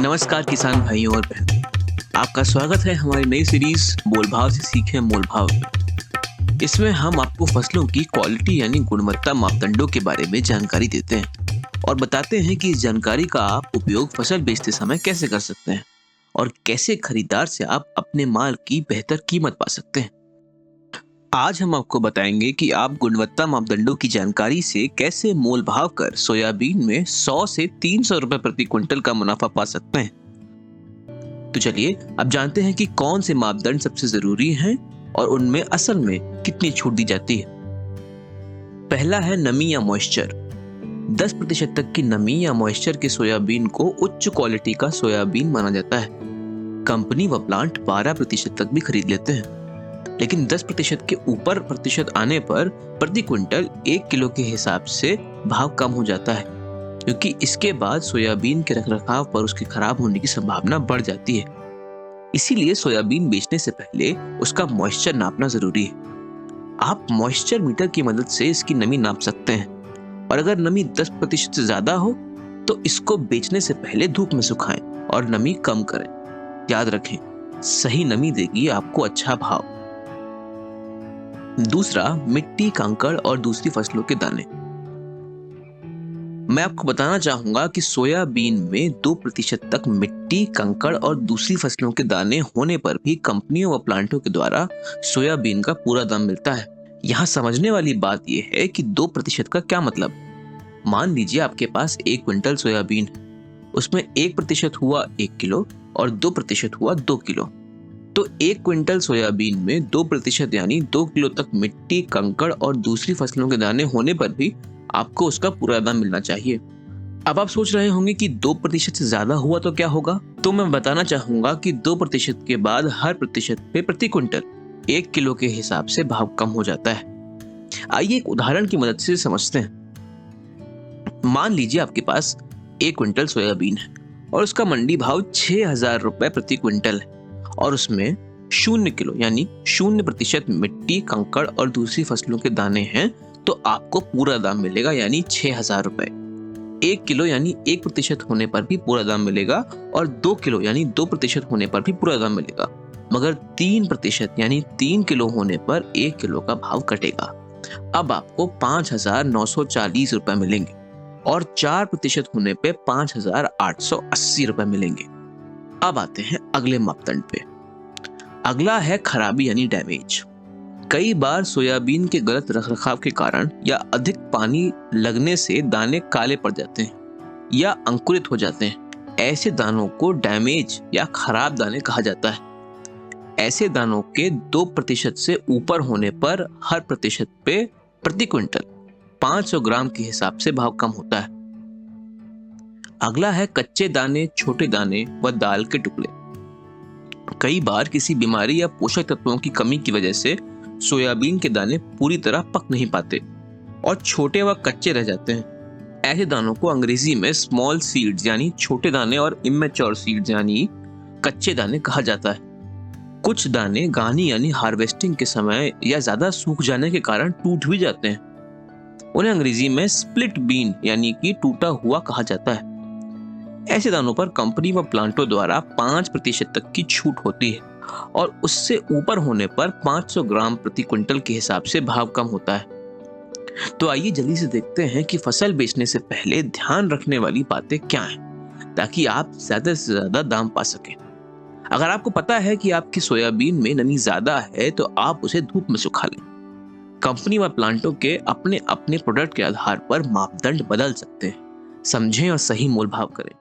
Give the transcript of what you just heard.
नमस्कार किसान भाइयों और बहनों, आपका स्वागत है हमारी नई सीरीज मोल भाव से सीखें मोल भाव में। इसमें हम आपको फसलों की क्वालिटी यानी गुणवत्ता मापदंडों के बारे में जानकारी देते हैं और बताते हैं कि इस जानकारी का आप उपयोग फसल बेचते समय कैसे कर सकते हैं और कैसे खरीदार से आप अपने माल की बेहतर कीमत पा सकते हैं। आज हम आपको बताएंगे कि आप गुणवत्ता मापदंडों की जानकारी से कैसे मोल भाव कर सोयाबीन में 100 से 300 रुपए प्रति क्विंटल का मुनाफा पा सकते हैं। तो चलिए अब जानते हैं कि कौन से मापदंड सबसे जरूरी हैं और उनमें असल में कितनी छूट दी जाती है। पहला है नमी या मॉइस्चर। 10% तक की नमी या मॉइस्चर के सोयाबीन को उच्च क्वालिटी का सोयाबीन माना जाता है। कंपनी व प्लांट 12% तक भी खरीद लेते हैं, लेकिन 10% के ऊपर प्रतिशत आने पर प्रति क्विंटल 1 किलो के हिसाब से भाव कम हो जाता है, क्योंकि इसके बाद सोयाबीन के रखरखाव पर उसके खराब होने की संभावना बढ़ जाती है। इसीलिए सोयाबीन बेचने से पहले उसका मॉइस्चर नापना जरूरी है। आप मॉइस्चर मीटर की मदद से इसकी नमी नाप सकते हैं और अगर नमी 10% से ज्यादा हो तो इसको बेचने से पहले धूप में सुखाएं और नमी कम करें। याद रखें, सही नमी देगी आपको अच्छा भाव। दूसरा, मिट्टी, कंकड़ और दूसरी फसलों के दाने। मैं आपको बताना चाहूंगा कि सोयाबीन में 2% तक मिट्टी, कंकड़ और दूसरी फसलों के दाने होने पर भी कंपनियों व प्लांटों के द्वारा सोयाबीन का पूरा दाम मिलता है। यहाँ समझने वाली बात यह है कि 2% का क्या मतलब। मान लीजिए आपके पास 1 क्विंटल सोयाबीन है, उसमें 1% हुआ 1 किलो और 2% हुआ 2 किलो। तो 1 क्विंटल सोयाबीन में 2% यानी 2 किलो तक मिट्टी, कंकड़ और दूसरी फसलों के दाने होने पर भी आपको उसका पूरा दाम मिलना चाहिए। अब आप सोच रहे होंगे कि 2% से ज्यादा हुआ तो क्या होगा। तो मैं बताना चाहूंगा कि 2% के बाद हर प्रतिशत पे प्रति क्विंटल 1 किलो के हिसाब से भाव कम हो जाता है। आइए एक उदाहरण की मदद से समझते हैं। मान लीजिए आपके पास 1 क्विंटल सोयाबीन है और उसका मंडी भाव 6,000 रुपए प्रति क्विंटल है और उसमें 0 किलो यानी 0% मिट्टी, कंकड़ और दूसरी फसलों के दाने हैं, तो आपको पूरा दाम मिलेगा यानी 6,000 रुपए। 1 किलो यानी 1% होने पर भी पूरा दाम मिलेगा और 2 किलो यानी 2% होने पर भी पूरा दाम मिलेगा, मगर 3% यानी 3 किलो होने पर 1 किलो का भाव कटेगा। अब आपको 5,940 रुपए मिलेंगे और 4% होने पे 5,880 रुपए मिलेंगे। अब आते हैं अगले मापदंड पे। अगला है खराबी यानी डैमेज। कई बार सोयाबीन के गलत रखरखाव के कारण या अधिक पानी लगने से दाने काले पड़ जाते हैं या अंकुरित हो जाते हैं। ऐसे दानों को डैमेज या खराब दाने कहा जाता है। ऐसे दानों के 2% से ऊपर होने पर हर प्रतिशत पे प्रति क्विंटल 500 ग्राम के हिसाब से भाव कम होता है। अगला है कच्चे दाने, छोटे दाने व दाल के टुकड़े। कई बार किसी बीमारी या पोषक तत्वों की कमी की वजह से सोयाबीन के दाने पूरी तरह पक नहीं पाते और छोटे व कच्चे रह जाते हैं। ऐसे दानों को अंग्रेजी में स्मॉल सीड्स यानी छोटे दाने और इमेच्योर सीड्स यानी कच्चे दाने कहा जाता है। कुछ दाने गानी यानी हार्वेस्टिंग के समय या ज्यादा सूख जाने के कारण टूट भी जाते हैं। उन्हें अंग्रेजी में स्प्लिट बीन यानी कि टूटा हुआ कहा जाता है। ऐसे दानों पर कंपनी व प्लांटों द्वारा 5% तक की छूट होती है और उससे ऊपर होने पर 500 ग्राम प्रति क्विंटल के हिसाब से भाव कम होता है। तो आइए जल्दी से देखते हैं कि फसल बेचने से पहले ध्यान रखने वाली बातें क्या हैं, ताकि आप ज्यादा से ज्यादा दाम पा सकें। अगर आपको पता है कि आपकी सोयाबीन में नमी ज्यादा है तो आप उसे धूप में सुखा लें। कंपनी व प्लांटों के अपने अपने प्रोडक्ट के आधार पर मापदंड बदल सकते हैं। समझें और सही मोल भाव करें।